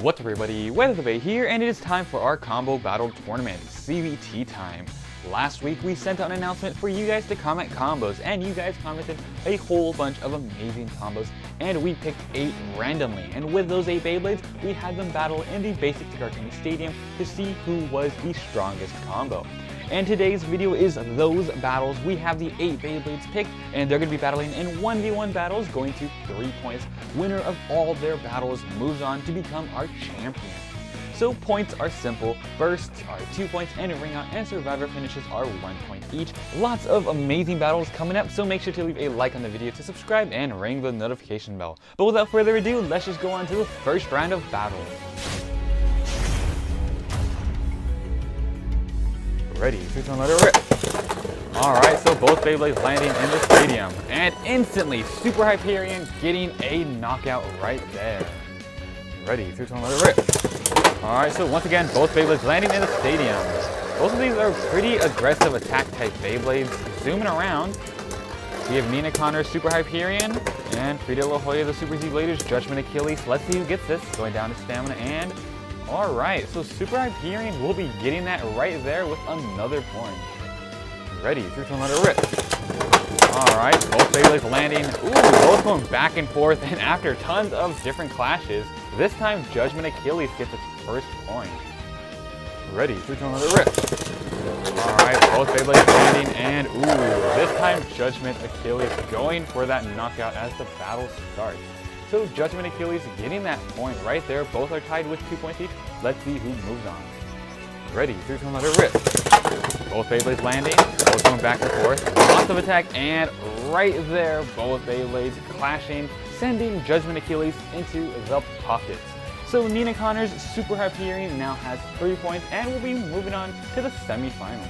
What's up everybody, WayoftheBey here, and it is time for our combo battle tournament, CBT time. Last week we sent out an announcement for you guys to comment combos, and you guys commented a whole bunch of amazing combos, and we picked 8 randomly. And with those 8 Beyblades, we had them battle in the basic Cartoon Stadium to see who was the strongest combo. And today's video is those battles. We have the 8 Beyblades picked, and they're going to be battling in 1v1 battles, going to 3 points. Winner of all their battles moves on to become our champion. So points are simple. Bursts are 2 points, and ring out and survivor finishes are 1 point each. Lots of amazing battles coming up, so make sure to leave a like on the video, to subscribe, and ring the notification bell. But without further ado, let's just go on to the first round of battles. Ready, 3, 2, 1, let it rip. Alright, so both Beyblades landing in the stadium. And instantly, Super Hyperion getting a knockout right there. Ready, 3, 2, 1, let it rip. Alright, so once again, both Beyblades landing in the stadium. Both of these are pretty aggressive attack type Beyblades. Zooming around, we have NENA Connor's Super Hyperion and Frida La Jolla the Super Z-Blader's Judgment Achilles. Let's see who gets this. Going down to stamina and... Alright, so Super Hyperion will be getting that right there with another point. Ready, 3, 2, 1, let it rip. Alright, both Beyblades landing. Ooh, both going back and forth, and after tons of different clashes, this time Judgment Achilles gets its first point. Ready, 3, 2, 1, let it rip. Alright, both Beyblades landing, and ooh, this time Judgment Achilles going for that knockout as the battle starts. So Judgment Achilles getting that point right there. Both are tied with 2 points each. Let's see who moves on. Ready, 3, 2, 1, let it rip. Both Beyblades landing, both going back and forth. Lots of attack, and right there, both Beyblades clashing, sending Judgment Achilles into the pockets. So NENA Connor's Super Hyperion now has 3 points, and will be moving on to the semifinals.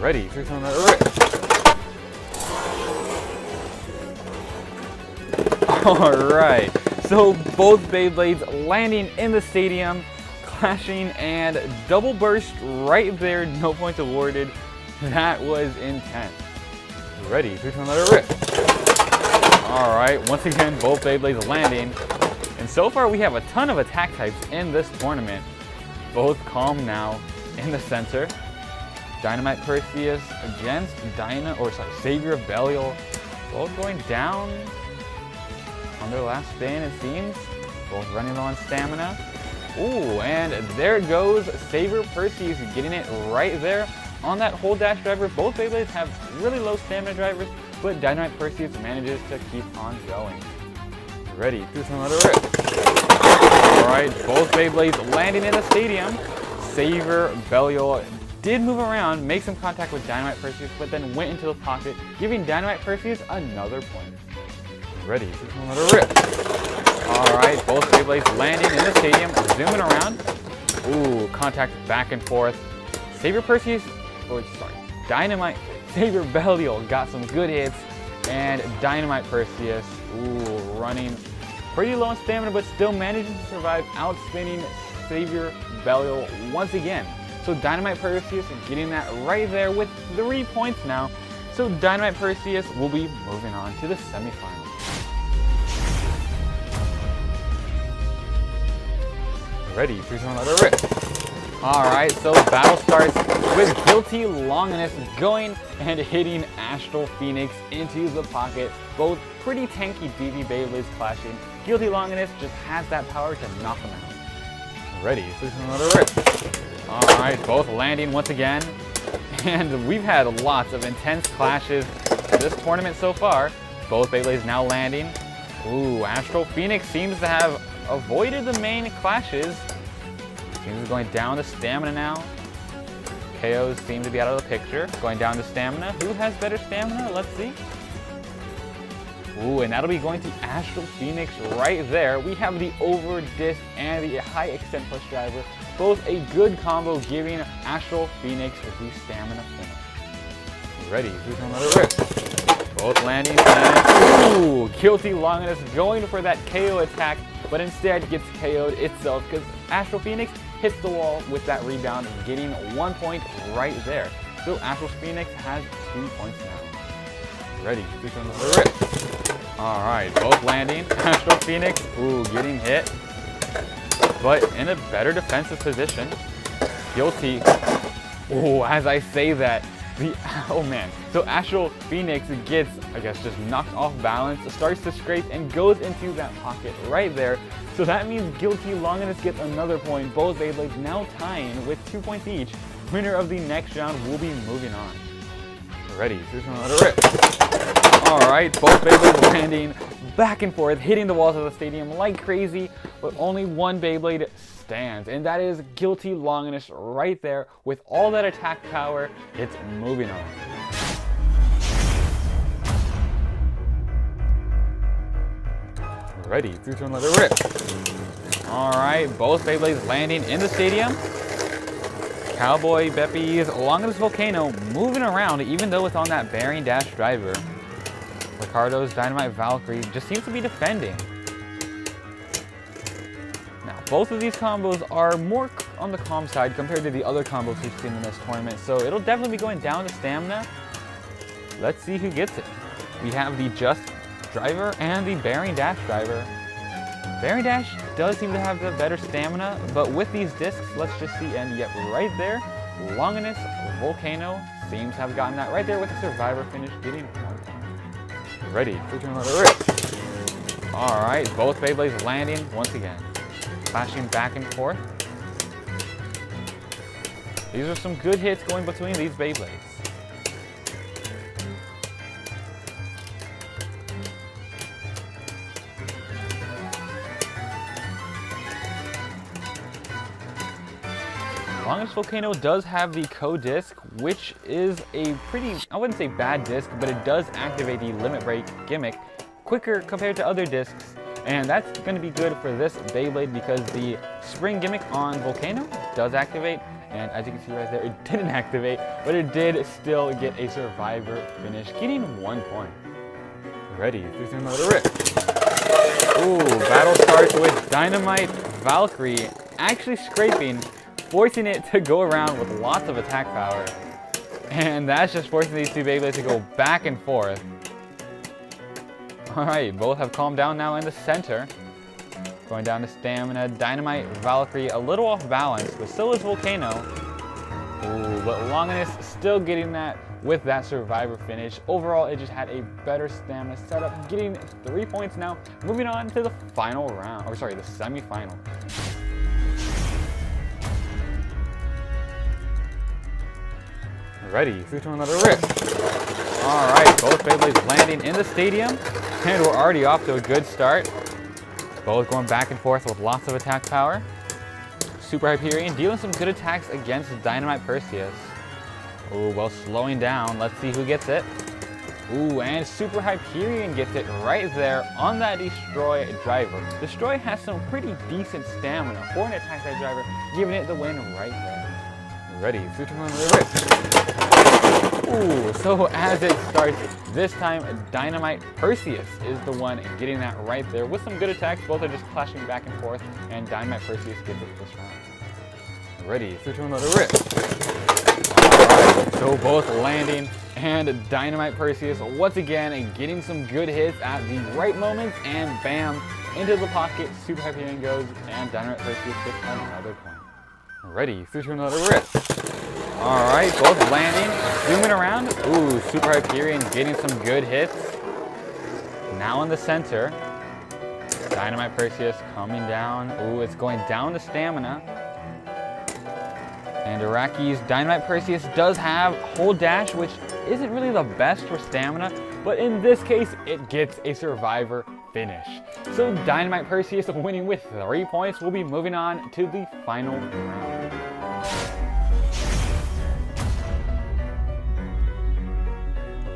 Ready, 3, 2, 1, let it rip. Alright, so both Beyblades landing in the stadium, clashing, and double burst right there, no points awarded. That was intense. Ready, 3, 2, 1, let it rip. Alright, once again, both Beyblades landing. And so far we have a ton of attack types in this tournament. Both calm now in the center. Dynamite Perseus against Savior of Belial. Both going down on their last spin, it seems. Both running low on stamina. Ooh, and there goes Savior Perseus getting it right there on that hold dash driver. Both Beyblades have really low stamina drivers, but Dynamite Perseus manages to keep on going. Ready, 2, 1, let it rip. Alright, both Beyblades landing in the stadium. Savior Belial did move around, make some contact with Dynamite Perseus, but then went into the pocket, giving Dynamite Perseus another point. Ready, 3, 2, 1, let it rip. Alright, both Beyblades landing in the stadium, zooming around. Ooh, contact back and forth. Dynamite Savior Belial got some good hits, and Dynamite Perseus, ooh, running pretty low on stamina, but still managing to survive, outspinning Savior Belial once again. So Dynamite Perseus getting that right there with 3 points now. So Dynamite Perseus will be moving on to the semifinals. Ready, 3, 2, 1, let it rip. Alright, so battle starts with Guilty Longinus going and hitting Astral Phoenix into the pocket. Both pretty tanky DV Beyblades clashing. Guilty Longinus just has that power to knock them out. Ready, 3, 2, 1, let it rip. Alright, both landing once again. And we've had lots of intense clashes this tournament so far. Both Beyblades now landing. Ooh, Astral Phoenix seems to have avoided the main clashes. Seems to be going down to stamina now. KOs seem to be out of the picture. Going down to stamina. Who has better stamina? Let's see. Ooh, and that'll be going to Astral Phoenix right there. We have the over disc and the high extent push driver. Both a good combo, giving Astral Phoenix the stamina finish. Ready, 3, 2, 1, let it rip. Both landing, and ooh, Guilty Longinus going for that KO attack, but instead gets KO'd itself because Astral Phoenix hits the wall with that rebound, getting 1 point right there. So Astral Phoenix has 2 points now. Ready, 3, 2, 1, rip. Alright, both landing. Astral Phoenix, ooh, getting hit. But in a better defensive position. Guilty. Ooh, as I say that, oh man. So Astral Phoenix gets, I guess, just knocked off balance, starts to scrape, and goes into that pocket right there. So that means Guilty Longinus gets another point. Both Beyblades now tying with 2 points each. Winner of the next round will be moving on. Ready, 3, 2, 1, let it rip. Alright, both Beyblades landing back and forth, hitting the walls of the stadium like crazy, but only one Beyblade stands, and that is Guilty Longinus right there. With all that attack power, it's moving on. Ready, 3, 2, 1, let it rip. Alright, both Beyblades landing in the stadium. Cowboy, BEPIS, Longinus Volcano moving around even though it's on that bearing dash driver. RICARDO's Dynamite Valkyrie just seems to be defending. Now, both of these combos are more on the calm side compared to the other combos we've seen in this tournament, so it'll definitely be going down to stamina. Let's see who gets it. We have the Just driver and the bearing dash driver. Bearing dash does seem to have the better stamina, but with these discs, let's just see, and yep, right there, Longinus Volcano seems to have gotten that right there with the survivor finish, getting 1 point. Ready, 3, 2, 1, let it rip. Alright, both Beyblades landing once again. Flashing back and forth. These are some good hits going between these Beyblades. Longinus Volcano does have the Co-Disc, which is a pretty, I wouldn't say bad disc, but it does activate the Limit Break gimmick quicker compared to other discs. And that's going to be good for this Beyblade because the Spring gimmick on Volcano does activate. And as you can see right there, it didn't activate, but it did still get a survivor finish, getting 1 point. Ready, 3, 2, 1, let it rip. Ooh, battle starts with Dynamite Valkyrie actually scraping, forcing it to go around with lots of attack power. And that's just forcing these two Beyblades to go back and forth. Alright, both have calmed down now in the center. Going down to stamina. Dynamite Valkyrie a little off balance, but still is Volcano. Ooh, but Longinus still getting that with that survivor finish. Overall, it just had a better stamina setup, getting 3 points now. Moving on to the final round, or sorry, the semi-final. Ready, 3, 2, 1, let it rip. Alright, both Beyblades landing in the stadium, and we're already off to a good start. Both going back and forth with lots of attack power. Super Hyperion dealing some good attacks against Dynamite Perseus. Ooh, well, slowing down. Let's see who gets it. Ooh, and Super Hyperion gets it right there on that Destroy driver. Destroy has some pretty decent stamina for an attack that driver, giving it the win right there. Ready, 3, 2, 1, let it rip. Ooh, so as it starts, this time Dynamite Perseus is the one getting that right there with some good attacks. Both are just clashing back and forth, and Dynamite Perseus gets it this round. Ready, 3, 2, 1, let it rip. Alright, so both landing, and Dynamite Perseus once again getting some good hits at the right moments, and bam, into the pocket, Super Hyperion goes, and Dynamite Perseus gets another point. Ready, 3, 2, 1, let it rip. Alright, both landing, zooming around. Ooh, Super Hyperion getting some good hits. Now in the center. Dynamite Perseus coming down. Ooh, it's going down to stamina. And Iraqi's Dynamite Perseus does have Hold Dash, which isn't really the best for stamina, but in this case, it gets a survivor finish. So Dynamite Perseus winning with 3 points. We'll be moving on to the final round.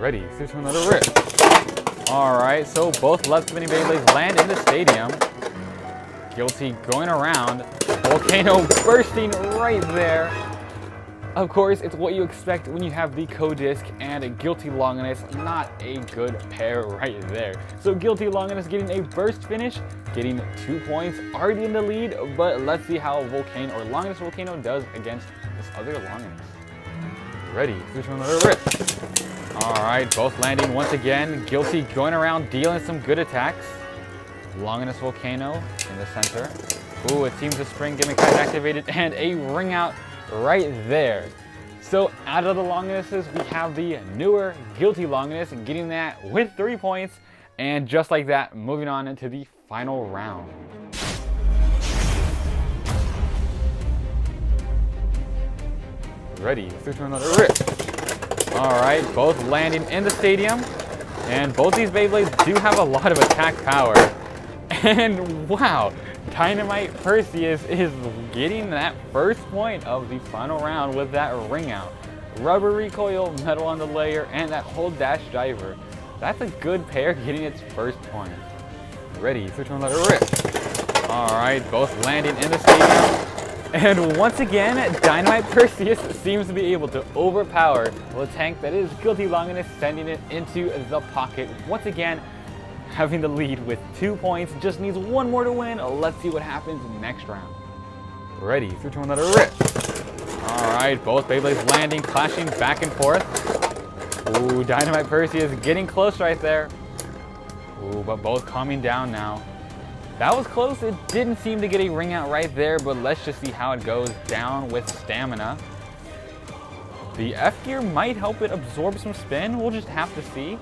Ready, 3, 2, 1, let it rip. Alright, so both left spinning Beyblades land in the stadium. Guilty going around. Volcano bursting right there. Of course, it's what you expect when you have the Co-Disc and a Guilty Longinus. Not a good pair right there. So Guilty Longinus getting a burst finish, getting 2 points, already in the lead, but let's see how Volcano or Longinus Volcano does against this other Longinus. Ready, 3, 2, 1, let it rip. Alright, both landing once again. Guilty going around dealing some good attacks. Longinus Volcano in the center. Ooh, it seems the spring gimmick has activated and a ring out right there. So out of the Longnuses, we have the newer Guilty Longinus getting that with 3 points. And just like that, moving on into the final round. Ready, 3, 2, another rip. Alright, both landing in the stadium. And both these Beyblades do have a lot of attack power. And wow, Dynamite Perseus is getting that first point of the final round with that ring out. Rubber recoil, metal on the layer, and that whole dash diver. That's a good pair getting its first point. Ready, 3, 2, another rip. Alright, both landing in the stadium. And once again, Dynamite Perseus seems to be able to overpower the tank that is Guilty Longinus, sending it into the pocket. Once again, having the lead with 2 points, just needs one more to win. Let's see what happens next round. Ready, 3, 2, another rip. Alright, both Beyblades landing, clashing back and forth. Ooh, Dynamite Perseus getting close right there. Ooh, but both calming down now. That was close. It didn't seem to get a ring out right there, but let's just see how it goes down with stamina. The F gear might help it absorb some spin. We'll just have to see.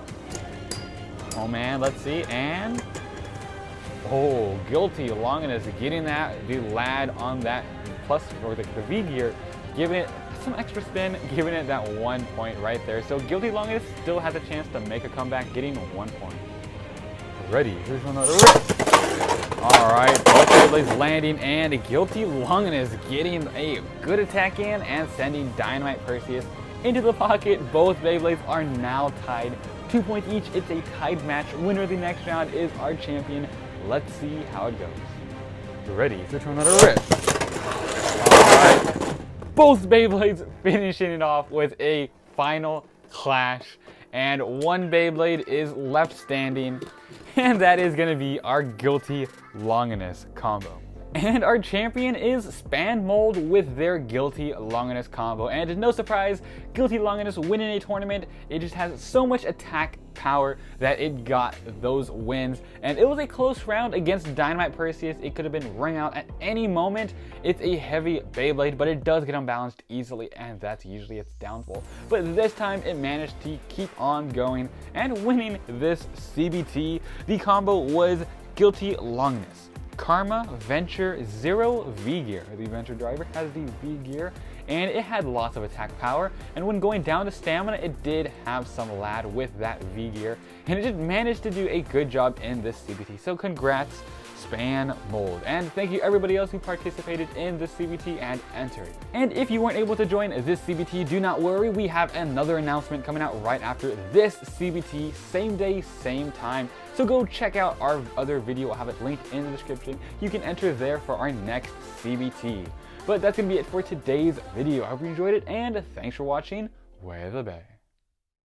Oh man, let's see. And oh, Guilty Longinus getting that, the lad on that plus, or the V gear, giving it some extra spin, giving it that 1 point right there. So Guilty Longinus still has a chance to make a comeback, getting 1 point. Ready, here's another rip. Alright, both Beyblades landing, and Guilty Longinus getting a good attack in and sending Dynamite Perseus into the pocket. Both Beyblades are now tied, 2 points each. It's a tied match. Winner of the next round is our champion. Let's see how it goes. Ready, switch to another rip. Alright, both Beyblades finishing it off with a final clash, and one Beyblade is left standing. And that is going to be our Guilty Longinus combo. And our champion is Span Mold with their Guilty Longinus combo. And no surprise, Guilty Longinus winning a tournament. It just has so much attack power that it got those wins. And it was a close round against Dynamite Perseus. It could have been ring out at any moment. It's a heavy Beyblade, but it does get unbalanced easily, and that's usually its downfall. But this time it managed to keep on going and winning this CBT. The combo was Guilty Longinus, Karma, Venture, Zero, V-Gear. The Venture driver has the V-Gear, and it had lots of attack power, and when going down to stamina, it did have some lad with that V-Gear, and it did manage to do a good job in this CBT. So congrats, Span Mold. And thank you everybody else who participated in this CBT and entered. And if you weren't able to join this CBT, do not worry, we have another announcement coming out right after this CBT, same day, same time. So go check out our other video, I'll have it linked in the description. You can enter there for our next CBT. But that's gonna be it for today's video. I hope you enjoyed it, and thanks for watching WayoftheBey.